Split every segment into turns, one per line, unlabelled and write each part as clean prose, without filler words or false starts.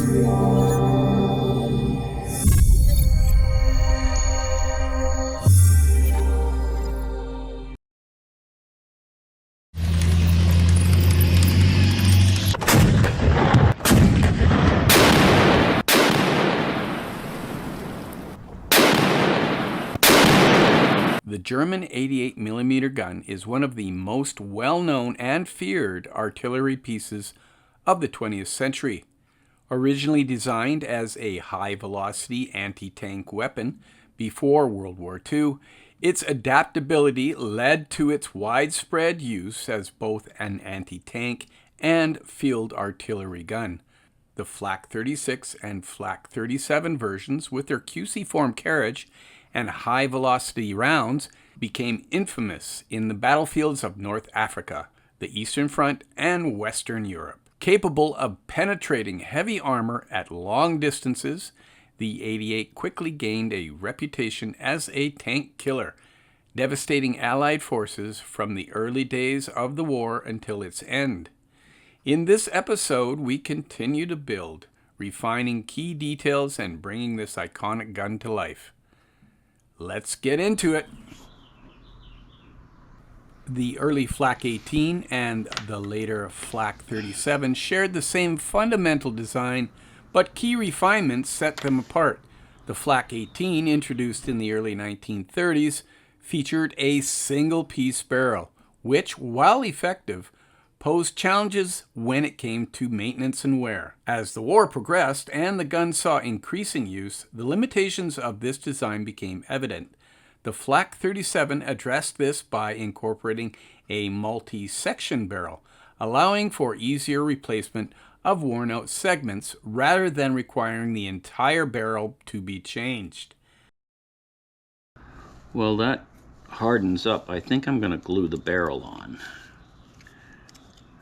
The German 88mm gun is one of the most well-known and feared artillery pieces of the 20th century. Originally designed as a high-velocity anti-tank weapon before World War II, its adaptability led to its widespread use as both an anti-tank and field artillery gun. The Flak-36 and Flak-37 versions, with their cruciform carriage and high-velocity rounds, became infamous in the battlefields of North Africa, the Eastern Front, and Western Europe. Capable of penetrating heavy armor at long distances, the 88 quickly gained a reputation as a tank killer, devastating Allied forces from the early days of the war until its end. In this episode, we continue to build, refining key details and bringing this iconic gun to life. Let's get into it. The early Flak-18 and the later Flak-37 shared the same fundamental design, but key refinements set them apart. The Flak-18, introduced in the early 1930s, featured a single-piece barrel, which, while effective, posed challenges when it came to maintenance and wear. As the war progressed and the gun saw increasing use, the limitations of this design became evident. The Flak-37 addressed this by incorporating a multi-section barrel, allowing for easier replacement of worn-out segments rather than requiring the entire barrel to be changed.
Well, that hardens up. I think I'm going to glue the barrel on.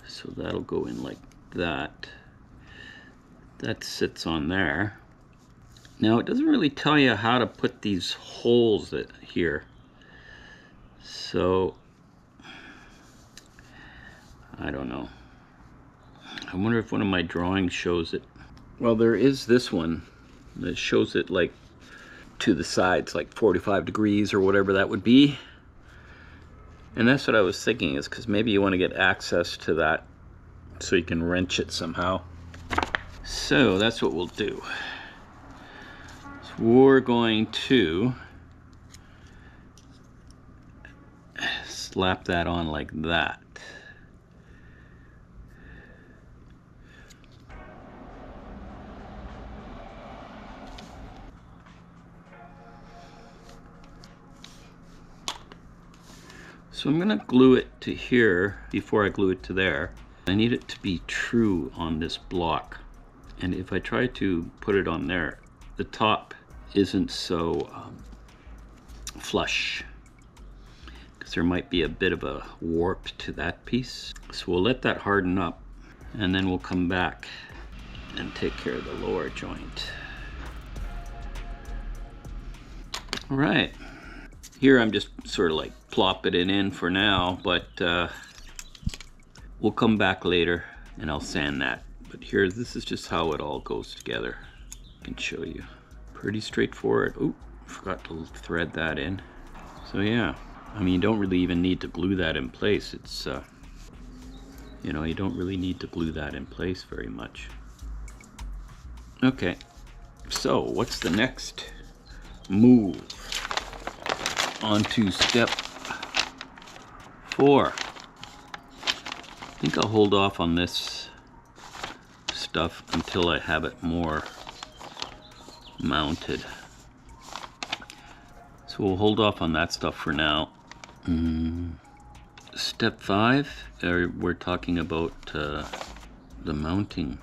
So that'll go in like that. That sits on there. Now it doesn't really tell you how to put these holes here. So I don't know. I wonder if one of my drawings shows it. Well, there is this one that shows it like to the sides, like 45 degrees or whatever that would be. And that's what I was thinking, is because maybe you want to get access to that so you can wrench it somehow. So that's what we'll do. So we're going to slap that on like that. So I'm going to glue it to here before I glue it to there. I need it to be true on this block. And if I try to put it on there, the top isn't so flush, because there might be a bit of a warp to that piece. So we'll let that harden up, and then we'll come back and take care of the lower joint. All right. Here I'm just sort of like plopping it in for now, but we'll come back later and I'll sand that. But here, this is just how it all goes together. I can show you. Pretty straightforward. Oh, forgot to thread that in. So yeah, I mean, you don't really even need to glue that in place. It's, you know, you don't really need to glue that in place very much. Okay, so what's the next move? On to step 4. I think I'll hold off on this stuff until I have it more mounted. So we'll hold off on that stuff for now. Step 5, we're talking about the mounting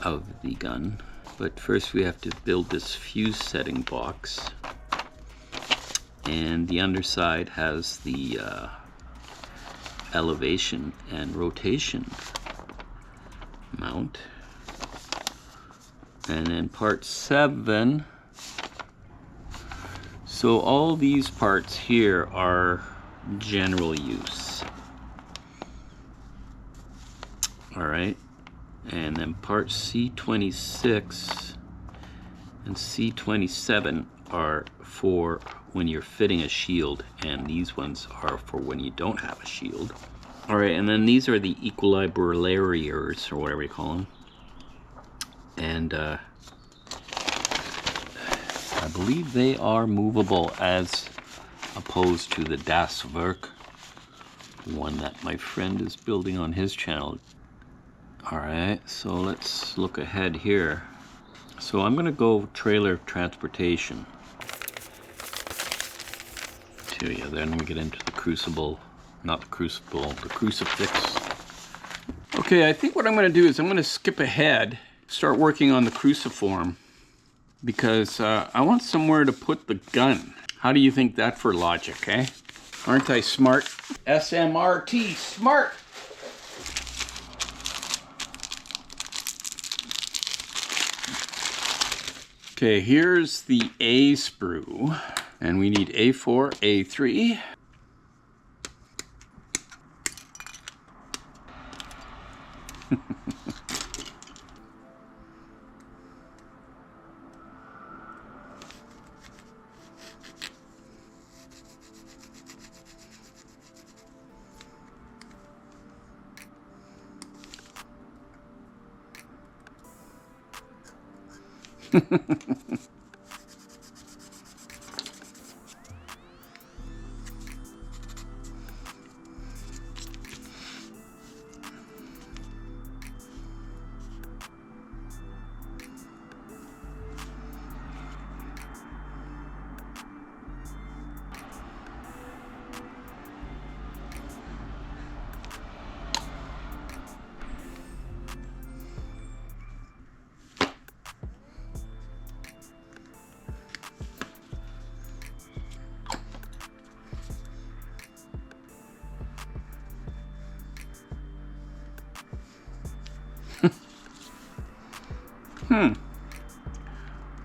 of the gun. But first we have to build this fuse setting box. And the underside has the elevation and rotation mount. And then part 7. So all these parts here are general use. All right. And then parts C26 and C27 are for when you're fitting a shield, and these ones are for when you don't have a shield. All right, and then these are the equilibriers, or whatever you call them. And I believe they are movable as opposed to the Das Werk one that my friend is building on his channel. All right, so let's look ahead here. So I'm gonna go trailer transportation. Yeah, then we get into the crucible, not the crucible, the crucifix. Okay, I think what I'm going to do is I'm going to skip ahead, start working on the cruciform, because I want somewhere to put the gun. How do you think that for logic, eh? Aren't I smart? SMRT, smart! Okay, here's the A sprue. And we need A4, A3.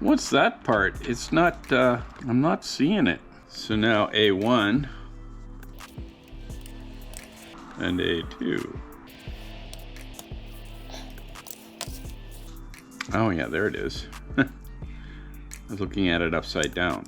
What's that part? It's not, I'm not seeing it. So now A1 and A2. Oh yeah, there it is. I was looking at it upside down.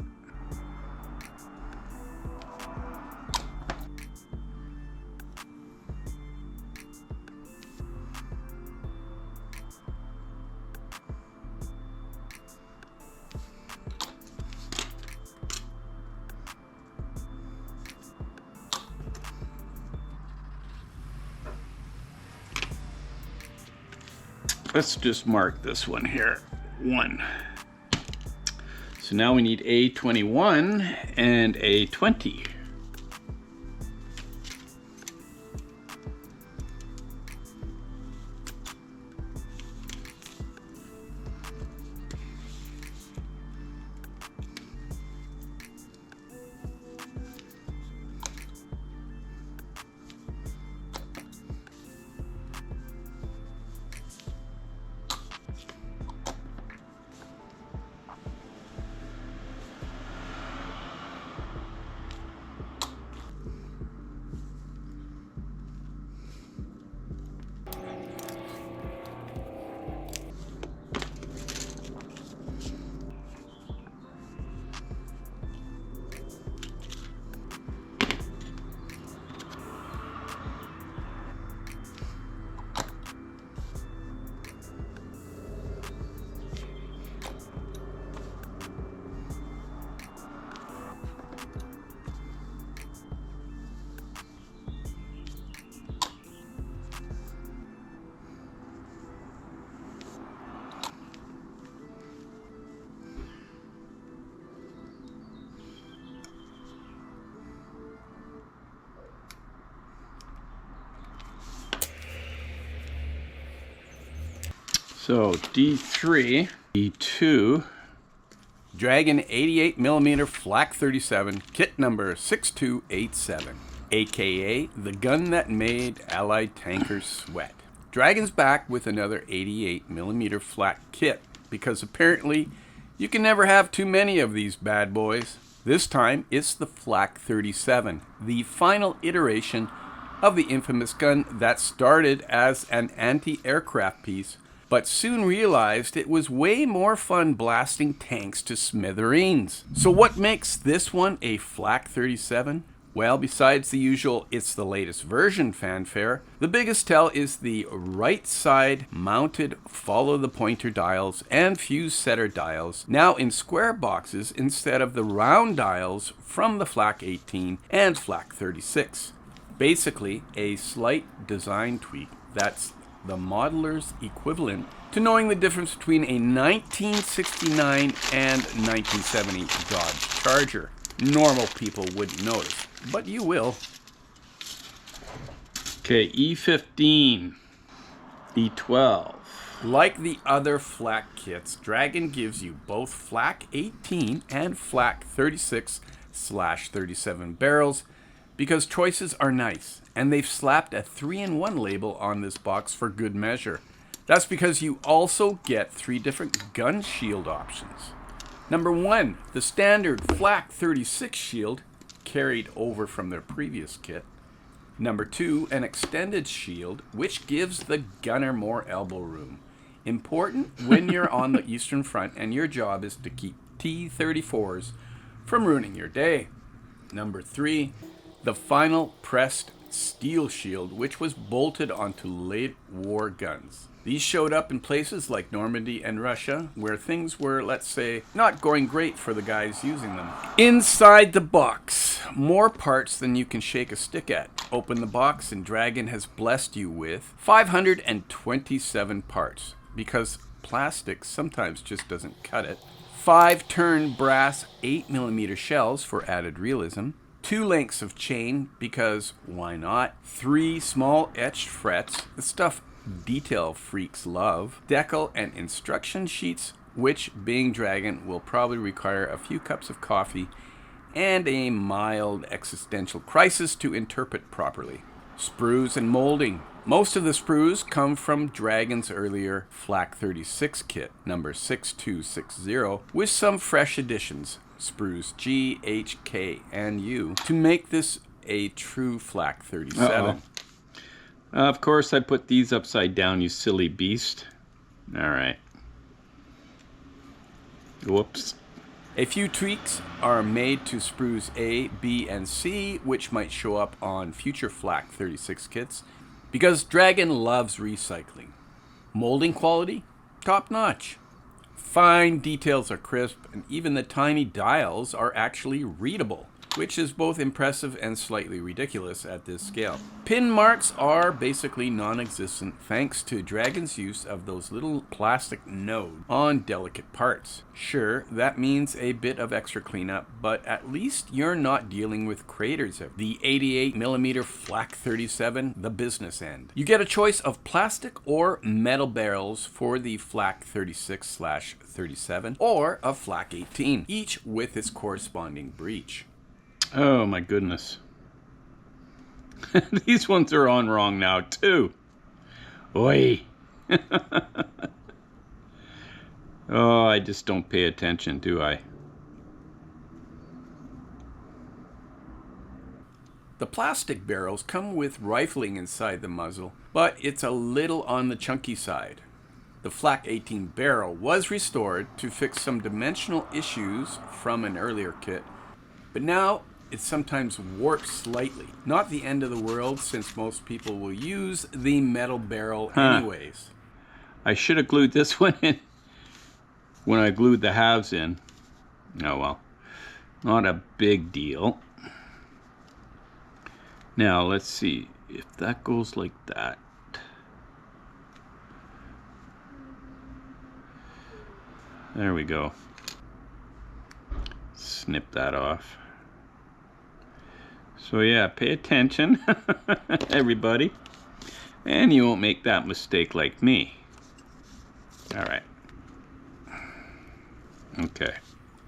Let's just mark this one here, 1. So now we need A21 and A20. So D3, D2,
Dragon 88mm Flak 37, kit number 6287, aka the gun that made Allied tankers sweat. Dragon's back with another 88mm Flak kit, because apparently you can never have too many of these bad boys. This time it's the Flak 37, the final iteration of the infamous gun that started as an anti-aircraft piece, but soon realized it was way more fun blasting tanks to smithereens. So what makes this one a Flak 37? Well, besides the usual "it's the latest version" fanfare, the biggest tell is the right side mounted follow the pointer dials and fuse setter dials, now in square boxes instead of the round dials from the Flak 18 and Flak 36. Basically, a slight design tweak that's the modeler's equivalent to knowing the difference between a 1969 and 1970 Dodge Charger. Normal people wouldn't notice, but you will.
Okay, E15, E12.
Like the other Flak kits, Dragon gives you both Flak 18 and Flak 36/37 barrels because choices are nice, and they've slapped a 3-in-1 label on this box for good measure. That's because you also get 3 different gun shield options. Number 1, the standard Flak 36 shield, carried over from their previous kit. Number 2, an extended shield, which gives the gunner more elbow room. Important when you're on the Eastern Front and your job is to keep T-34s from ruining your day. Number 3, the final pressed steel shield, which was bolted onto late war guns. These showed up in places like Normandy and Russia, where things were, let's say, not going great for the guys using them. Inside the box, more parts than you can shake a stick at. Open the box and Dragon has blessed you with 527 parts, because plastic sometimes just doesn't cut it. 5-turn brass 8mm shells for added realism. 2 lengths of chain, because why not? 3 small etched frets, the stuff detail freaks love. Decal and instruction sheets, which, being Dragon, will probably require a few cups of coffee and a mild existential crisis to interpret properly. Sprues and molding. Most of the sprues come from Dragon's earlier Flak 36 kit, number 6260, with some fresh additions, sprues G, H, K, and U, to make this a true Flak 37.
Of course, I put these upside down, you silly beast. All right. Whoops.
A few tweaks are made to sprues A, B, and C, which might show up on future Flak 36 kits, because Dragon loves recycling. Molding quality? Top notch. Fine details are crisp, and even the tiny dials are actually readable, which is both impressive and slightly ridiculous at this scale. Pin marks are basically non-existent thanks to Dragon's use of those little plastic nodes on delicate parts. Sure, that means a bit of extra cleanup, but at least you're not dealing with craters. The 88mm Flak 37, the business end. You get a choice of plastic or metal barrels for the Flak 36/37 or a Flak 18, each with its corresponding breech.
Oh my goodness. These ones are on wrong now too. Oi. Oh, I just don't pay attention, do I?
The plastic barrels come with rifling inside the muzzle, but it's a little on the chunky side. The Flak 18 barrel was restored to fix some dimensional issues from an earlier kit, but now it sometimes warps slightly. Not the end of the world, since most people will use the metal barrel anyways.
I should have glued this one in when I glued the halves in. Oh well, not a big deal. Now let's see if that goes like that. There we go. Snip that off. So yeah, pay attention, everybody, and you won't make that mistake like me. All right. Okay.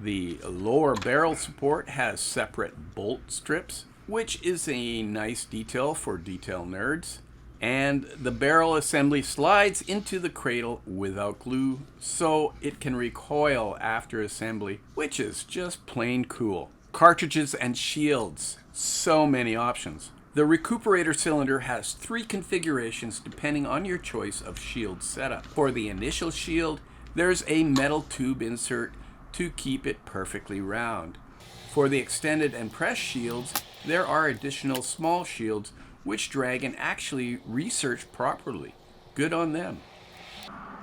The lower barrel support has separate bolt strips, which is a nice detail for detail nerds. And the barrel assembly slides into the cradle without glue, so it can recoil after assembly, which is just plain cool. Cartridges and shields, so many options. The recuperator cylinder has 3 configurations depending on your choice of shield setup. For the initial shield, there's a metal tube insert to keep it perfectly round. For the extended and press shields, there are additional small shields which Dragon actually researched properly. Good on them.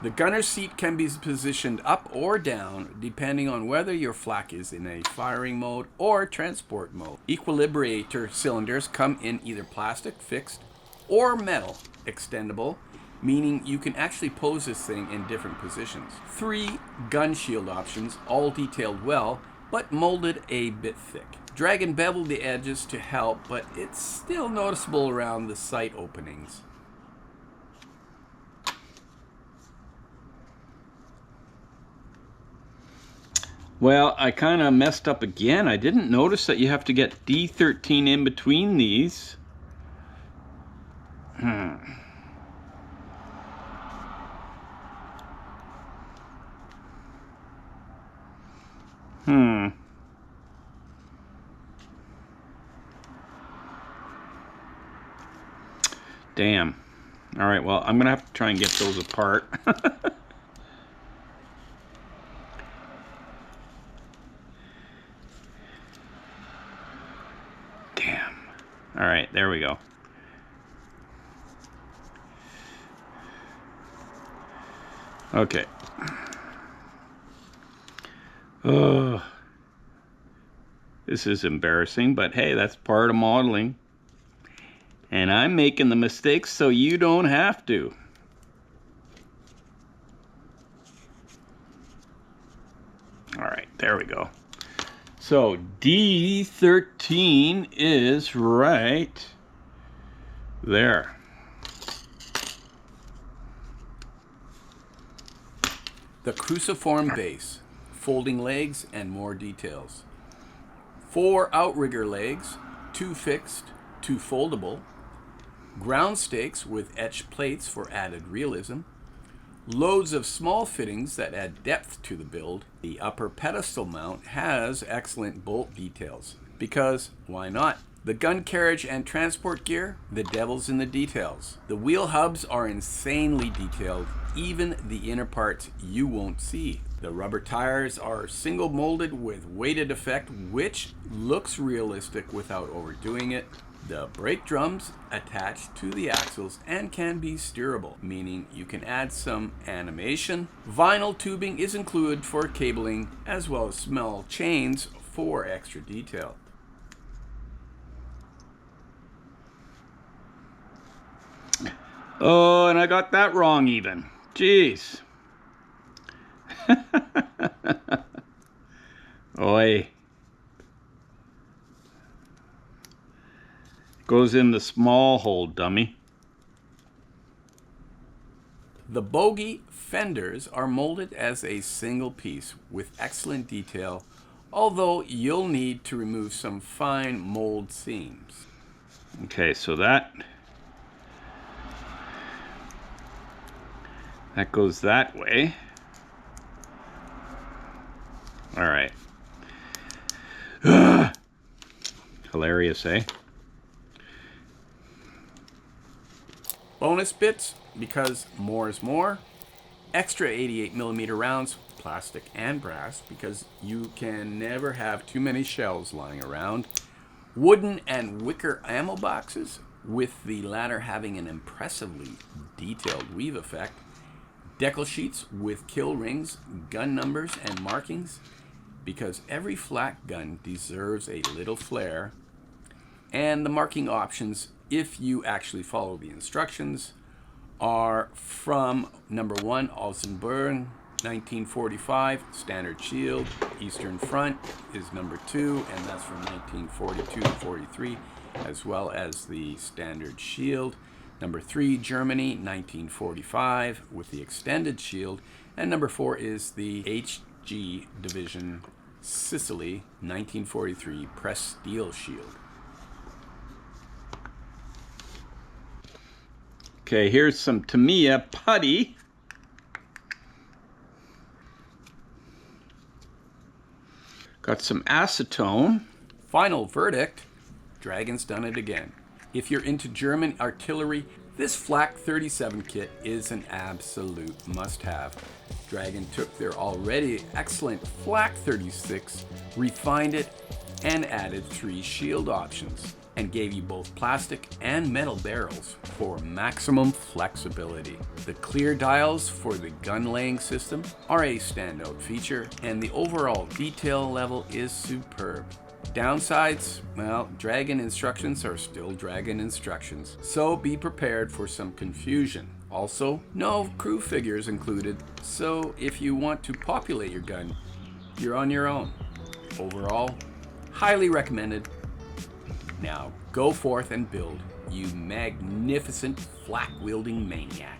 The gunner seat can be positioned up or down depending on whether your flak is in a firing mode or transport mode. Equilibrator cylinders come in either plastic fixed or metal extendable, meaning you can actually pose this thing in different positions. 3 gun shield options, all detailed well, but molded a bit thick. Dragon beveled the edges to help, but it's still noticeable around the sight openings.
Well, I kind of messed up again. I didn't notice that you have to get D13 in between these. Damn. All right, well, I'm going to have to try and get those apart. Damn. All right, there we go. Okay. Oh, this is embarrassing, but hey, that's part of modeling. And I'm making the mistakes so you don't have to. All right, there we go. So D13 is right there.
The cruciform base, folding legs, and more details. 4 outrigger legs, 2 fixed, 2 foldable. Ground stakes with etched plates for added realism. Loads of small fittings that add depth to the build. The upper pedestal mount has excellent bolt details, because why not? The gun carriage and transport gear, the devil's in the details. The wheel hubs are insanely detailed, even the inner parts you won't see. The rubber tires are single molded with weighted effect, which looks realistic without overdoing it. The brake drums attach to the axles and can be steerable, meaning you can add some animation. Vinyl tubing is included for cabling, as well as small chains for extra detail.
Oh, and I got that wrong even. Jeez. Oi. Goes in the small hole, dummy.
The bogie fenders are molded as a single piece with excellent detail, although you'll need to remove some fine mold seams.
Okay, so that goes that way. All right. Hilarious, eh?
Bonus bits, because more is more. Extra 88mm rounds, plastic and brass, because you can never have too many shells lying around. Wooden and wicker ammo boxes, with the latter having an impressively detailed weave effect. Decal sheets with kill rings, gun numbers, and markings, because every flak gun deserves a little flair. And the marking options, if you actually follow the instructions, are from number 1, Ausenburg, 1945, standard shield. Eastern Front is number 2, and that's from 1942 to 43, as well as the standard shield. Number 3, Germany, 1945, with the extended shield. And number 4 is the HG Division, Sicily, 1943, pressed steel shield.
Okay, here's some Tamiya putty. Got some acetone.
Final verdict, Dragon's done it again. If you're into German artillery, this Flak 37 kit is an absolute must-have. Dragon took their already excellent Flak 36, refined it, and added 3 shield options, and gave you both plastic and metal barrels for maximum flexibility. The clear dials for the gun laying system are a standout feature, and the overall detail level is superb. Downsides, well, Dragon instructions are still Dragon instructions, so be prepared for some confusion. Also, no crew figures included, so if you want to populate your gun, you're on your own. Overall, highly recommended. Now go forth and build, you magnificent flak-wielding maniac.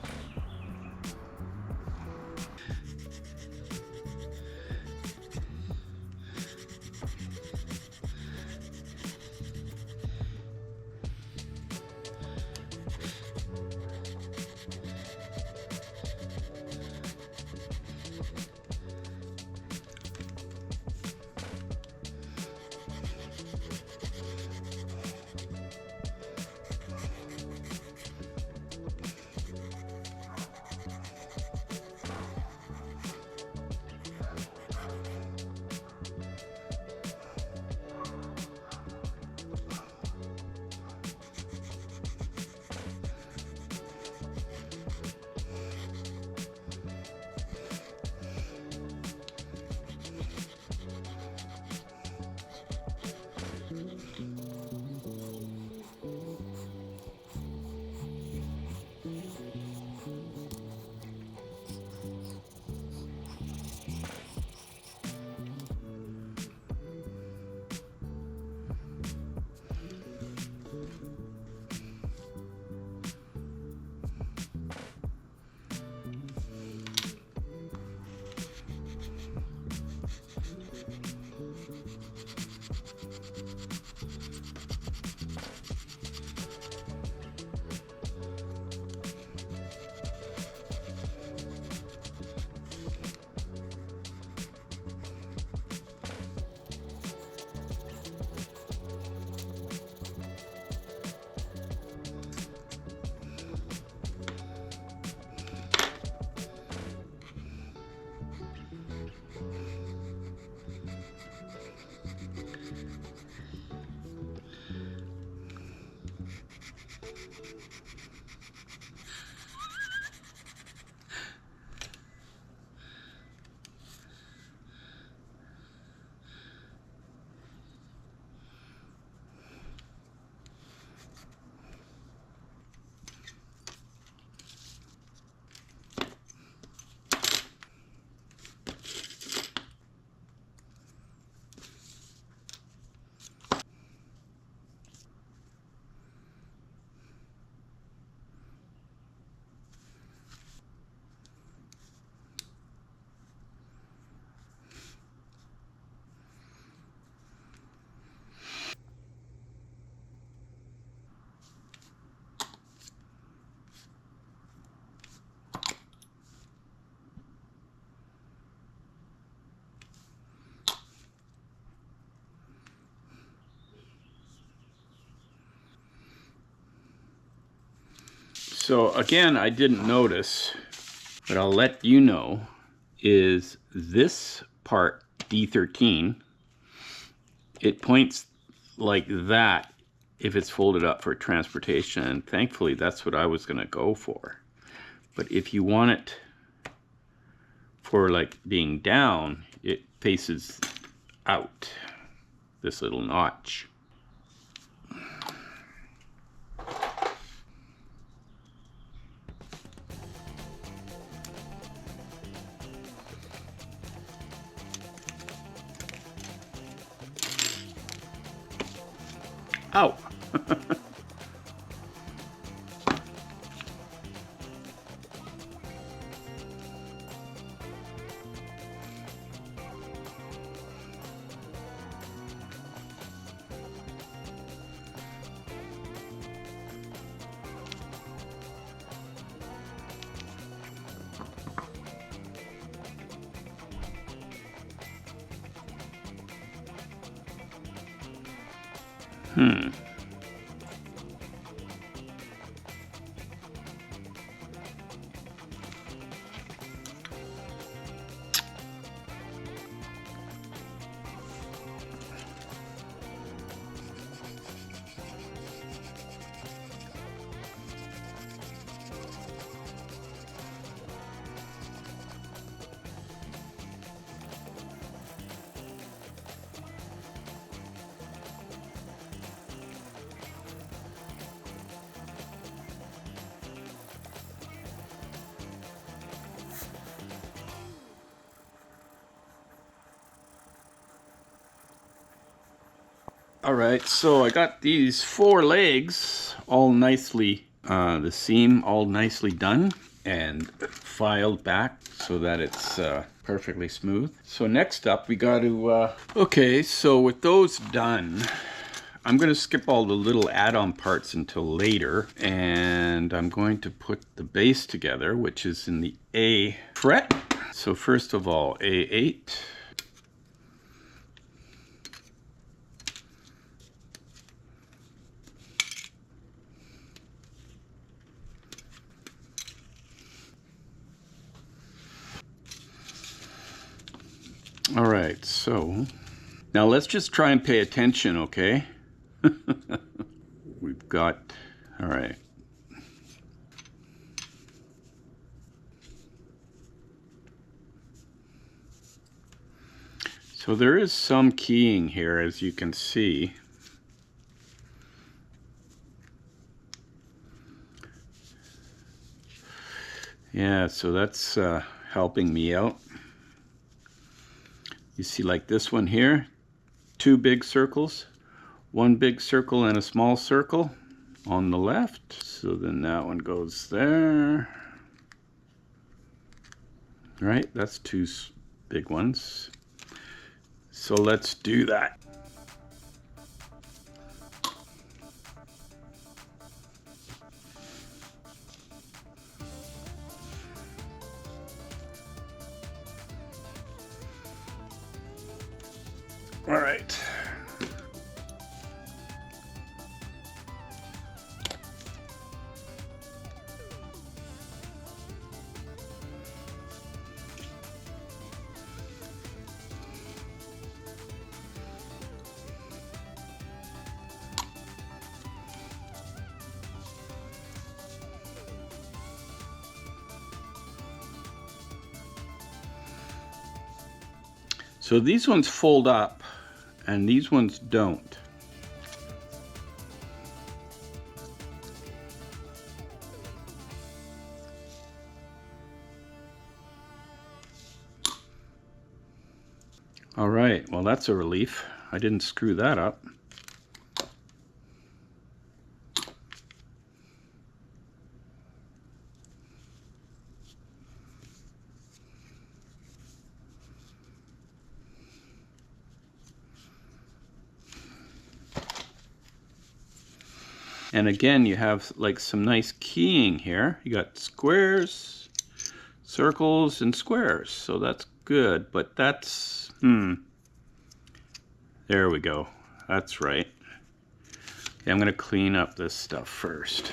So again, I didn't notice, but I'll let you know, is this part D13, it points like that if it's folded up for transportation, and thankfully that's what I was going to go for. But if you want it for like being down, it faces out, this little notch. Ow! All right, so I got these 4 legs all nicely, the seam all nicely done and filed back so that it's perfectly smooth. So next up we got to, okay, so with those done, I'm going to skip all the little add-on parts until later, and I'm going to put the bass together, which is in the A fret. So first of all, A8. All right, so now let's just try and pay attention, okay? We've got, all right. So there is some keying here, as you can see. Yeah, so that's helping me out. You see, like this one here, 2 big circles, 1 big circle and a small circle on the left. So then that one goes there. Right, that's 2 big ones. So let's do that. All right. So these ones fold up and these ones don't. All right, well that's a relief. I didn't screw that up. And again, you have like some nice keying here. You got squares, circles, and squares. So that's good, but that's, there we go. That's right. Okay, I'm gonna clean up this stuff first.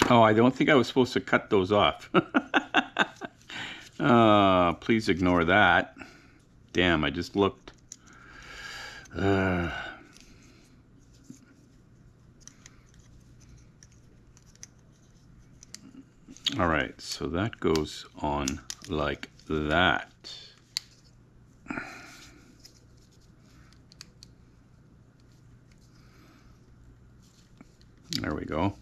Oh, I don't think I was supposed to cut those off. Please ignore that. Damn, I just looked. All right, so that goes on like that. There we go.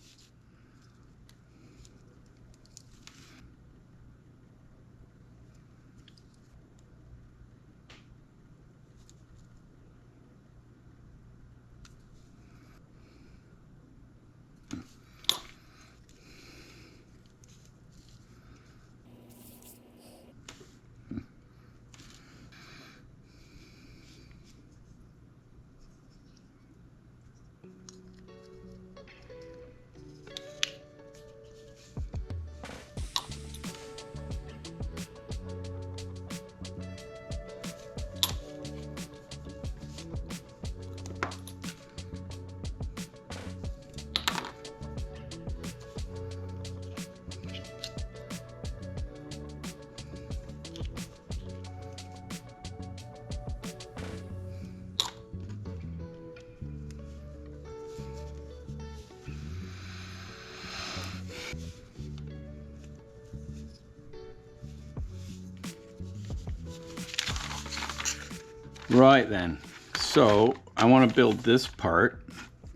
Right then, so I want to build this part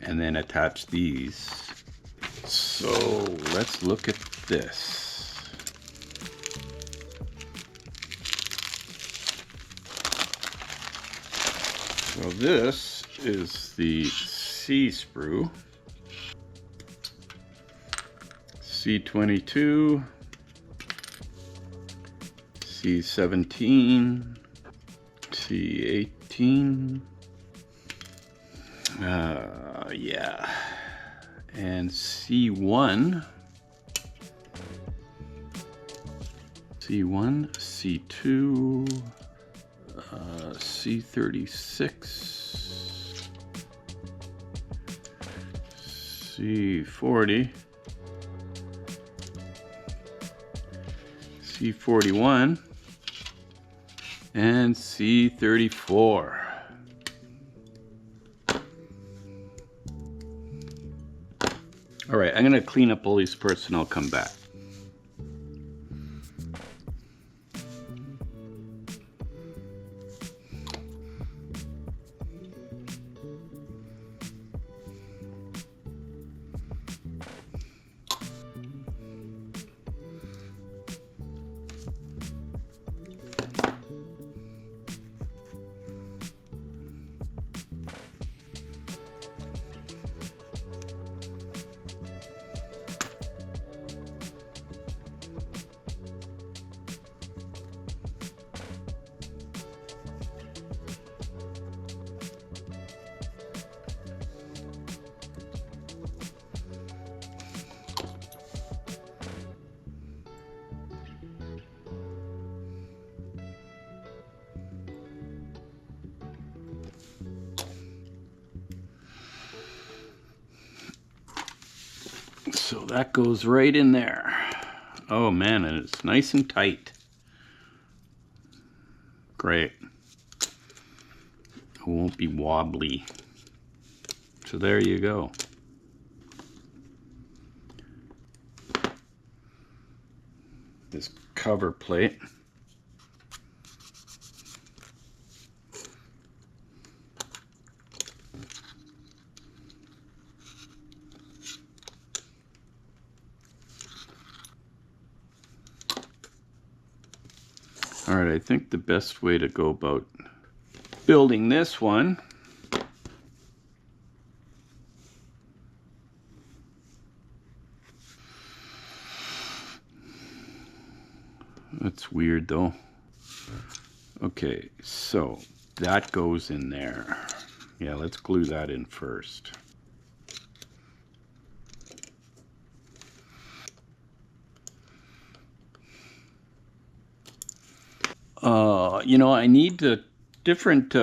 and then attach these. So let's look at this. So this is the C sprue. C22, C17, C18, yeah, and C1, C2, C36, C40, C41, and C34. All right, I'm gonna clean up all these parts and I'll come back. So that goes right in there. Oh man, and it's nice and tight. Great. It won't be wobbly. So there you go. This cover plate. All right, I think the best way to go about building this one that's weird though. Okay, so that goes in there. Yeah, let's glue that in first. You know, I need the different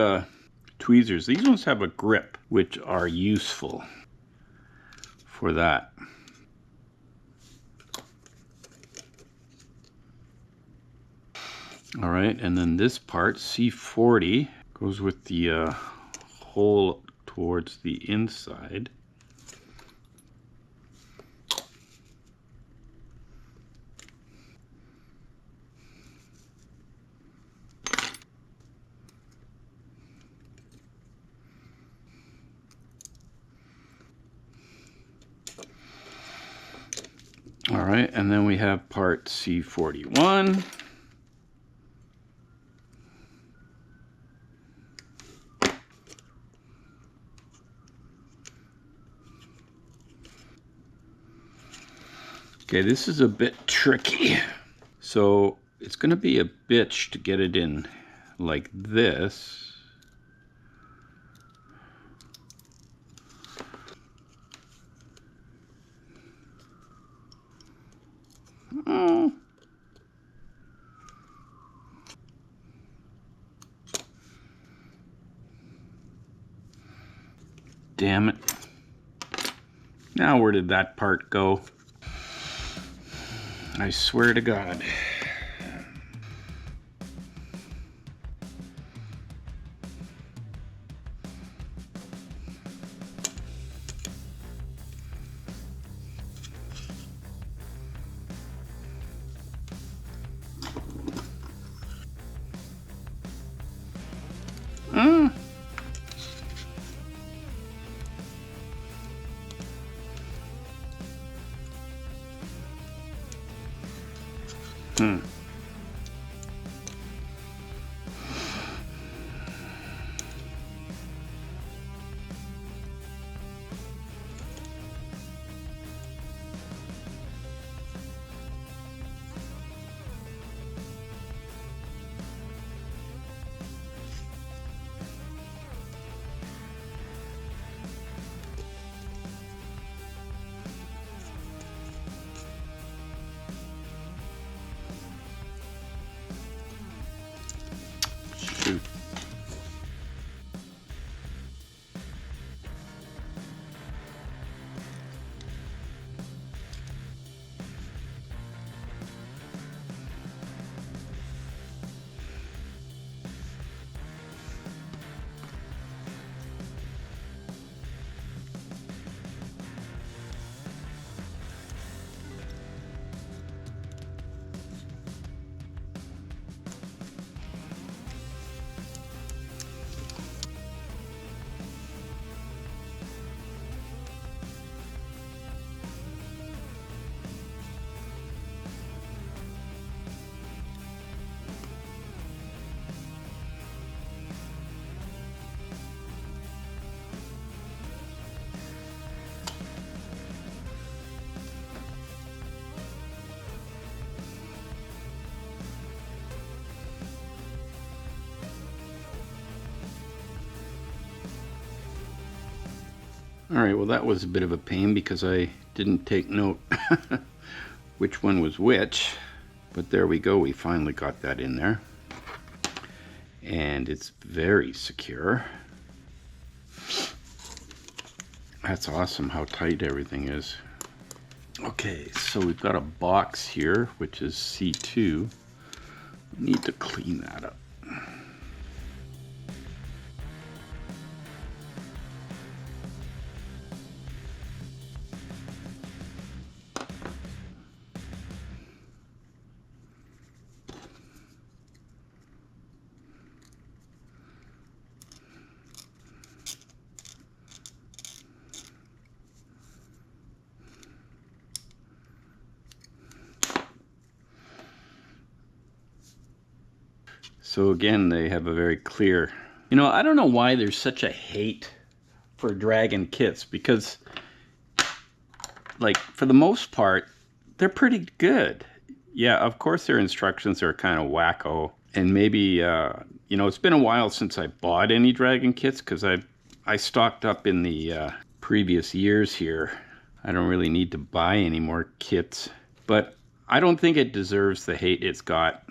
tweezers. These ones have a grip, which are useful for that. All right, and then this part, C40, goes with the hole towards the inside. All right, and then we have part C41. Okay, this is a bit tricky. So it's going to be a bitch to get it in like this. Oh. Damn it. Now where did that part go? I swear to God. All right, well that was a bit of a pain because I didn't take note which one was which, but there we go, we finally got that in there. And it's very secure. That's awesome how tight everything is. Okay, so we've got a box here, which is C2. We need to clean that up. So again, they have a very clear, I don't know why there's such a hate for Dragon kits, because like for the most part, they're pretty good. Yeah, of course their instructions are kind of wacko, and maybe, it's been a while since I bought any Dragon kits because I stocked up in the previous years here. I don't really need to buy any more kits, but I don't think it deserves the hate it's got.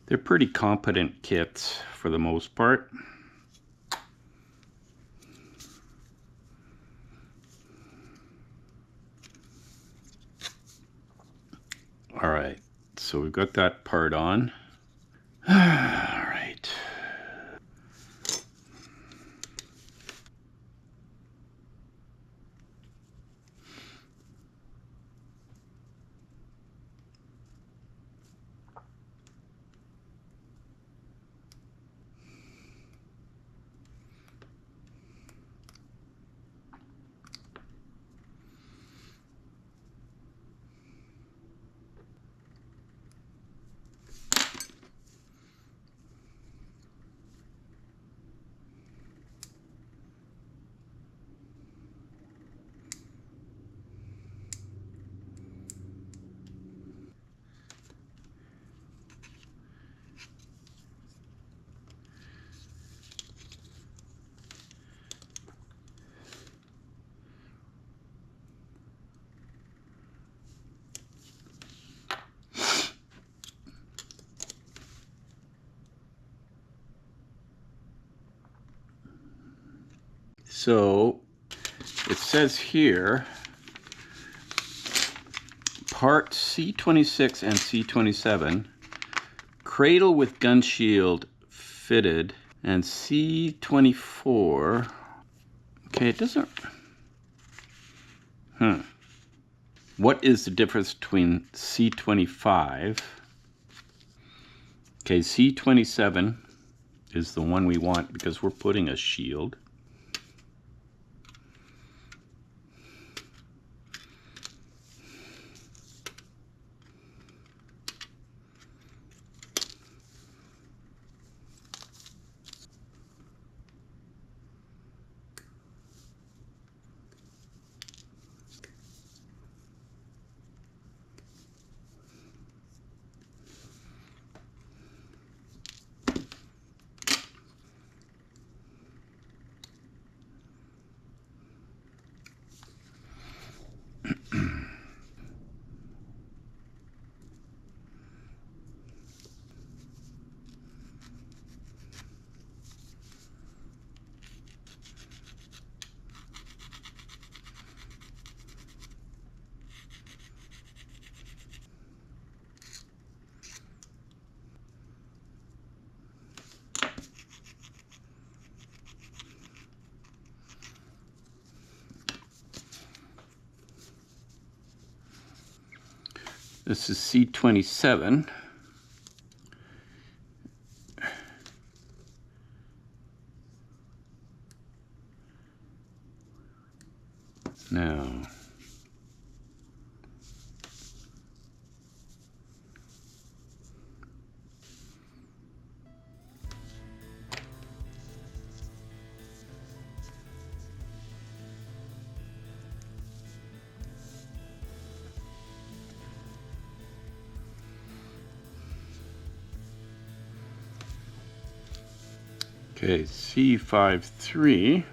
They're pretty competent kits for the most part. All right, so we've got that part on. All right. So it says here, part C26 and C27, cradle with gun shield fitted, and C24, okay, it doesn't, what is the difference between C25? Okay, C27 is the one we want because we're putting a shield. This is C27. Now, okay, C53.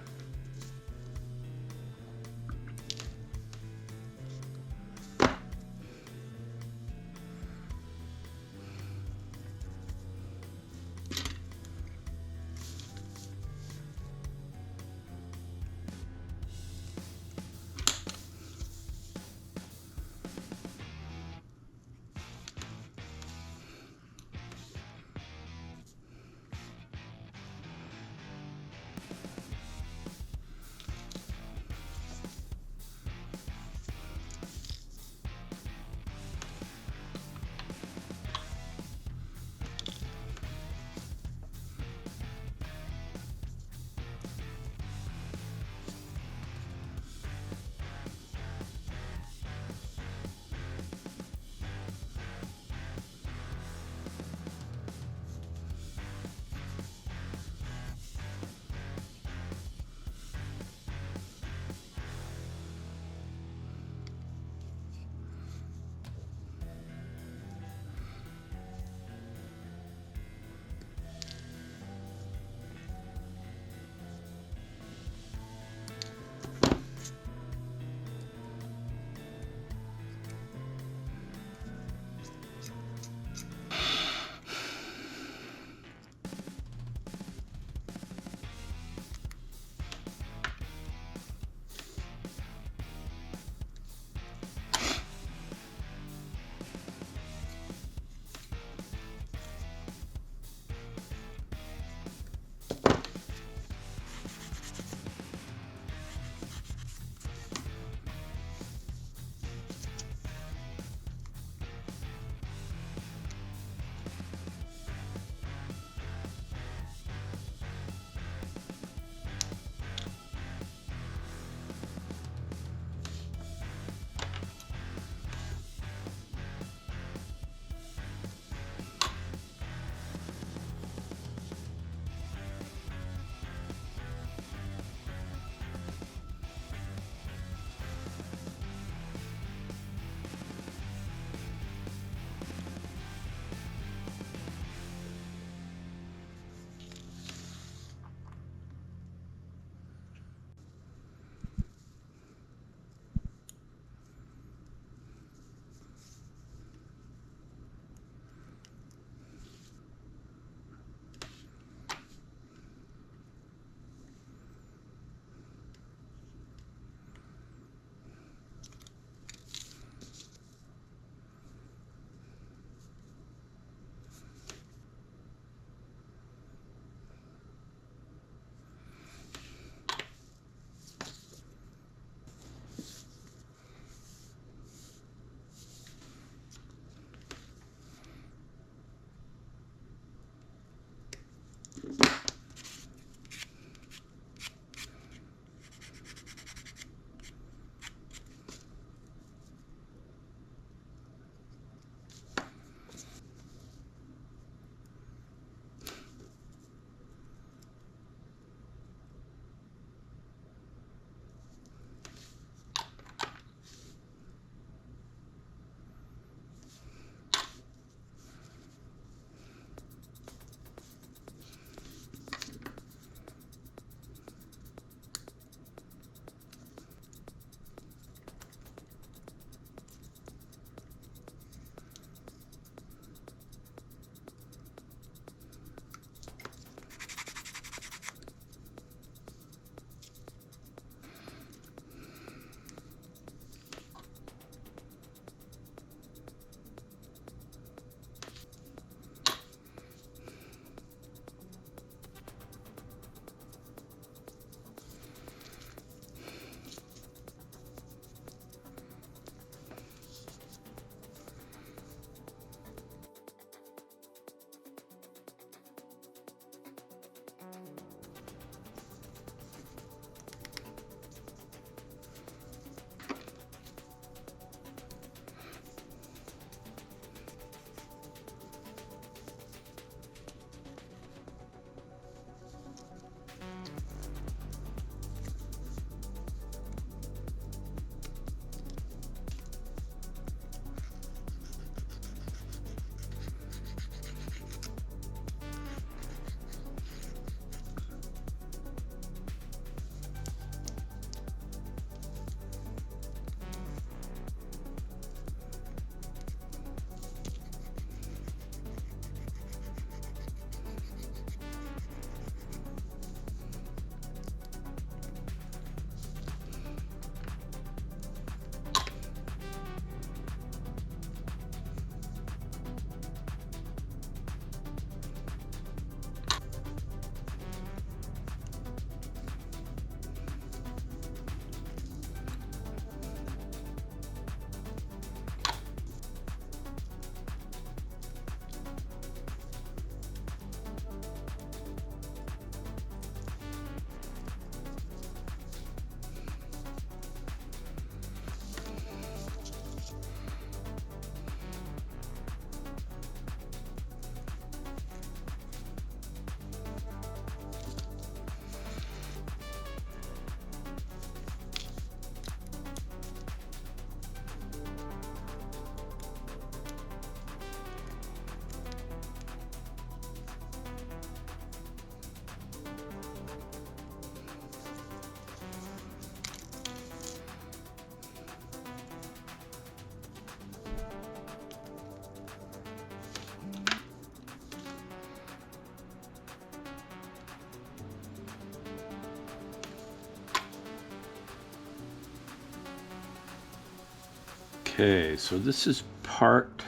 Okay, so this is part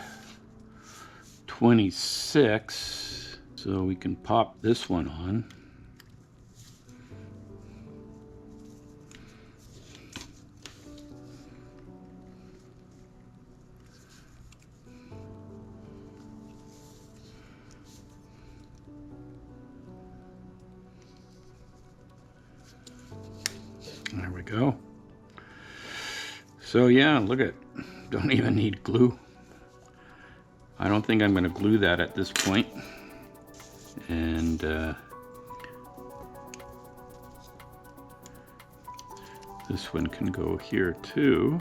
26. So we can pop this one on. There we go. So yeah, look at, don't even need glue. I don't think I'm going to glue that at this point. And this one can go here too.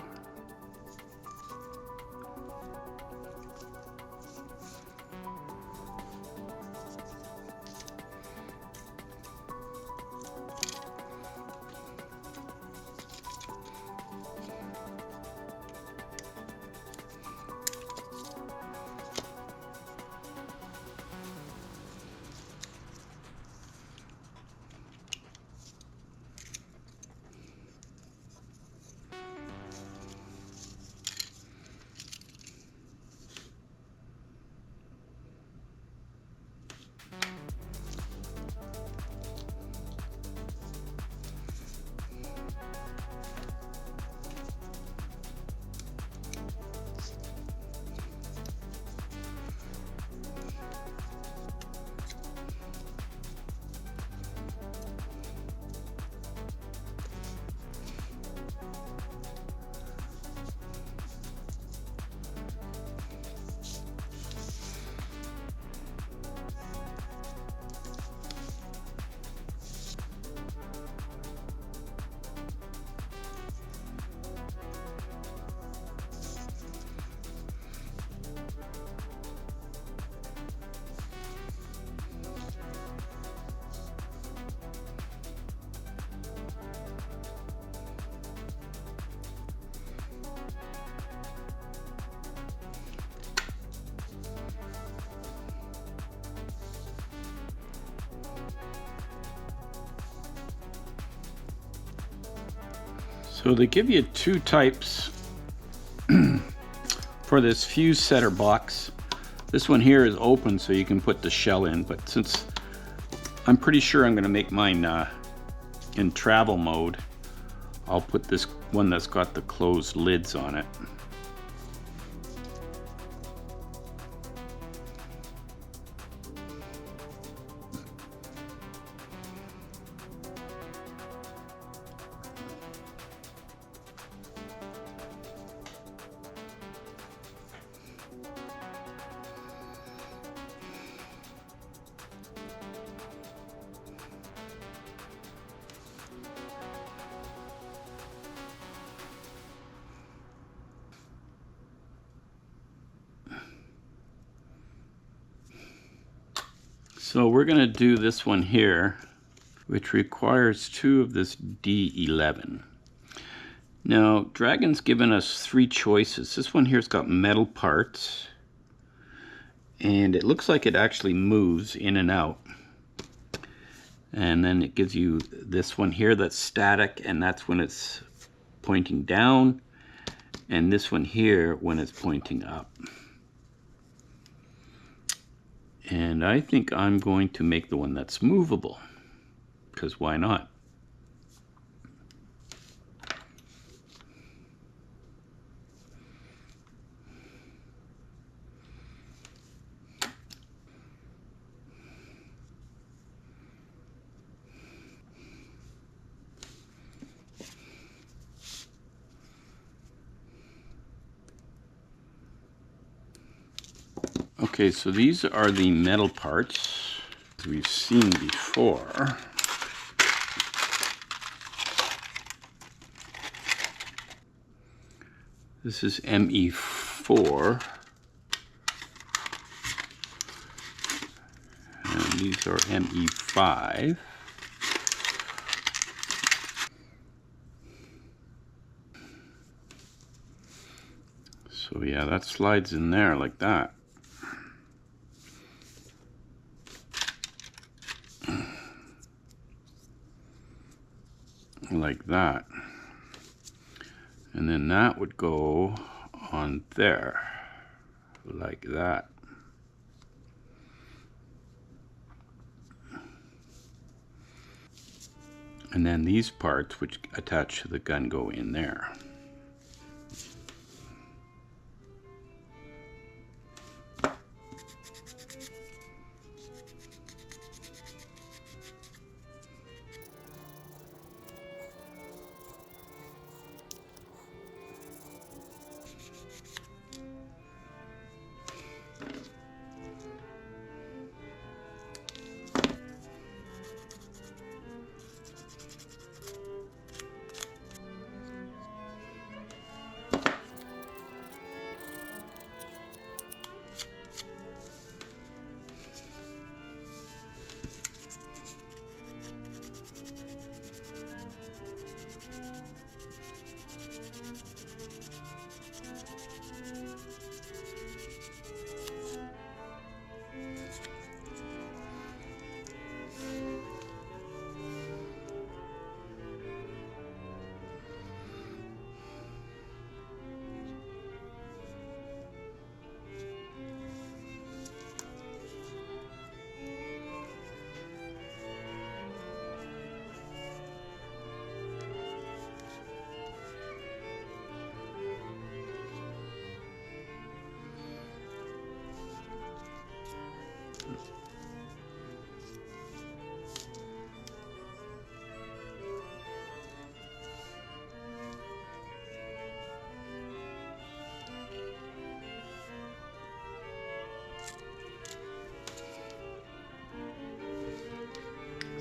So they give you two types for this fuse setter box. This one here is open so you can put the shell in, but since I'm pretty sure I'm going to make mine in travel mode, I'll put this one that's got the closed lids on it. So we're going to do this one here, which requires 2 of this D11. Now, Dragon's given us 3 choices. This one here's got metal parts, and it looks like it actually moves in and out. And then it gives you this one here that's static, and that's when it's pointing down, and this one here when it's pointing up. And I think I'm going to make the one that's movable, because why not? Okay, so these are the metal parts we've seen before. This is ME4. And these are ME5. So yeah, that slides in there like that. Like that. And then that would go on there, like that. And then these parts which attach to the gun go in there.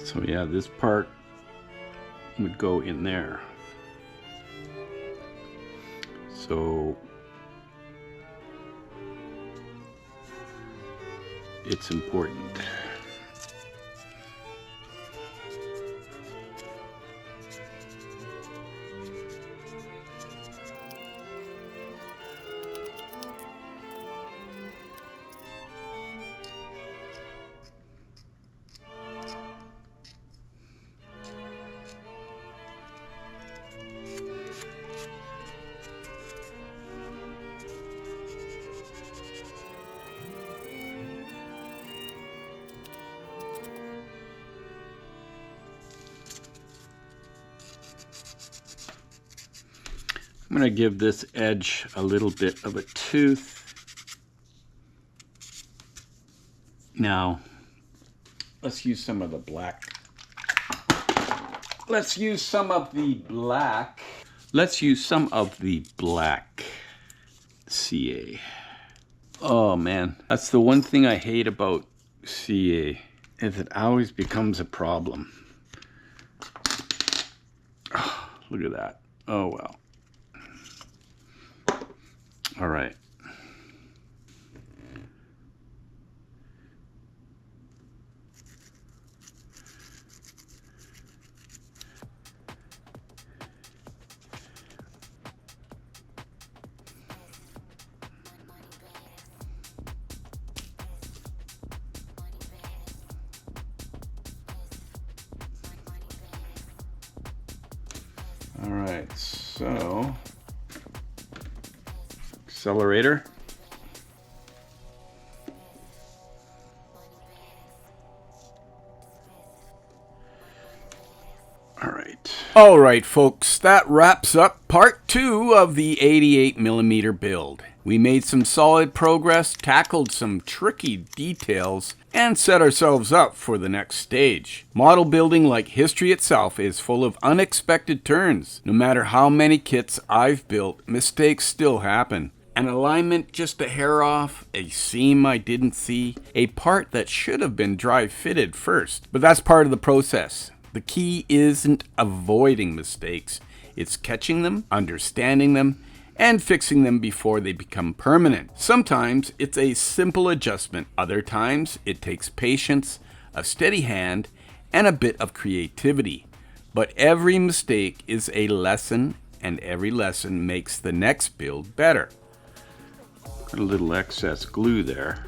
So yeah, this part would go in there. So it's important. I'm going to give this edge a little bit of a tooth. Now, let's use some of the black. Let's use some of the black. Let's use some of the black CA. Oh man, that's the one thing I hate about CA, is it always becomes a problem. Oh, look at that. Oh well. All right. All right, so accelerator.
All right, folks, that wraps up part 2 of the 88mm build. We made some solid progress, tackled some tricky details, and set ourselves up for the next stage. Model building, like history itself, is full of unexpected turns. No matter how many kits I've built, mistakes still happen. An alignment just a hair off, a seam I didn't see, a part that should have been dry fitted first. But that's part of the process. The key isn't avoiding mistakes, it's catching them, understanding them, and fixing them before they become permanent. Sometimes it's a simple adjustment, other times it takes patience, a steady hand, and a bit of creativity. But every mistake is a lesson, and every lesson makes the next build better.
Got a little excess glue there.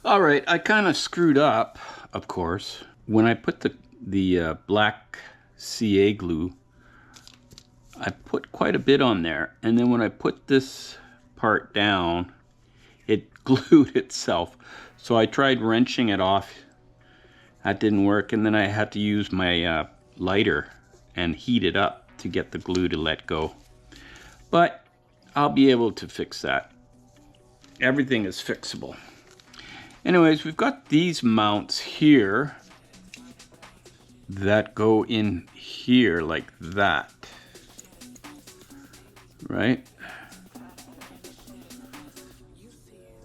All right, I kind of screwed up, of course. When I put the black CA glue, I put quite a bit on there. And then when I put this part down, it glued itself. So I tried wrenching it off. That didn't work. And then I had to use my lighter and heat it up to get the glue to let go. But I'll be able to fix that. Everything is fixable. Anyways, we've got these mounts here that go in here like that, right?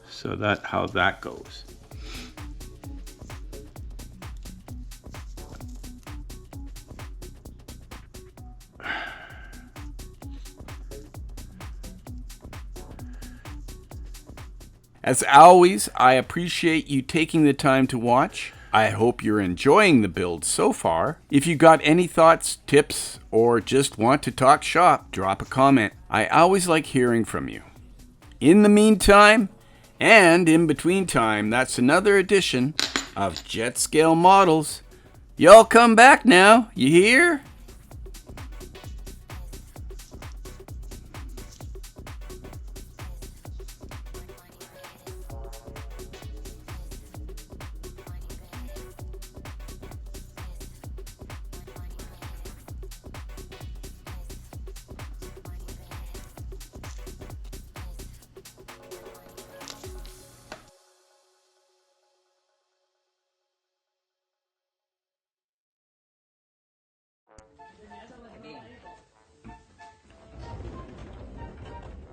So that's how that goes.
As always, I appreciate you taking the time to watch. I hope you're enjoying the build so far. If you got any thoughts, tips, or just want to talk shop, drop a comment. I always like hearing from you. In the meantime, and in between time, that's another edition of Jet Scale Models. Y'all come back now, you hear?